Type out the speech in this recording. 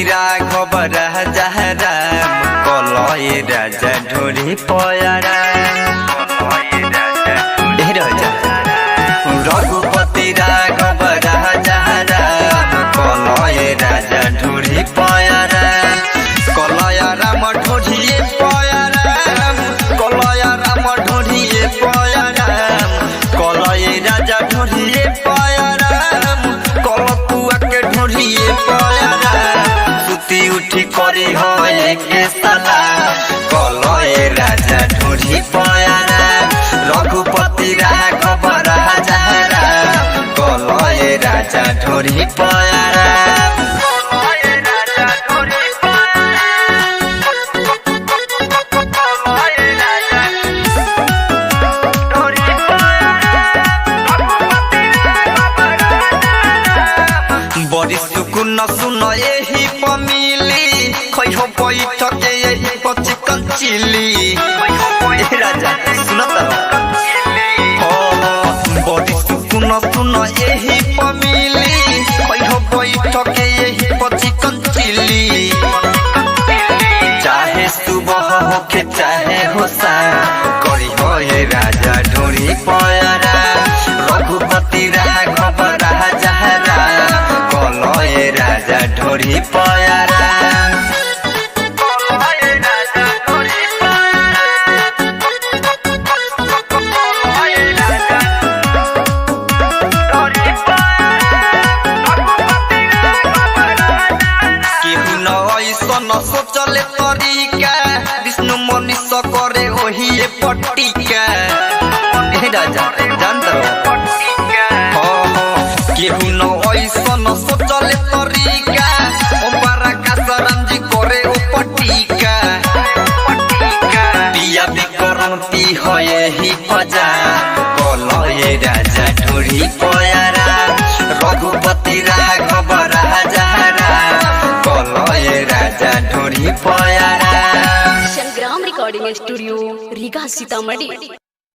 राघव राजा राम कलय राजा ढोरी पयारा रघुपति राघव राजा राम कलय राजा ढोरी पयारा कलय राम ढोरिए पयारा कलय राम ढोरिए पयारा कलय राजा ढोरिए पयारा कलपुआ के ढोरिए पयारा सुती उठी करी होए के साला कलय राजा ढोरी पयारा रघुपति राघव राजा राम कलय राजा ढोरी पयारा बड़ी सुकुन सुन यही पमिली खैहो बैठक यही चिकन चिली राजा सुनता बड़ी सुकुन सुन यही पमिली खैहो बैठक यही चिकन चिली चाहे सुबह हो के चाहे हो शाम करी हो ये राजा ढोरी पयारा रघुपति राघव राजा राम कलय राजा ढोरी पयारा सोचले तरीका विष्णु मनीष करे वही पट्टिका राजा जानता केहू न ऐसन सोचले तरीका ओपारा कासराम जी करे ओ पट्टिका पिया बिकरती है ही फजा कलय राजा ढोरी पयारा रघुपति राघव राजा राम कलय राजा ढोरी पयारा संग्राम रिकॉर्डिंग स्टूडियो रीगा सीतामढ़ी।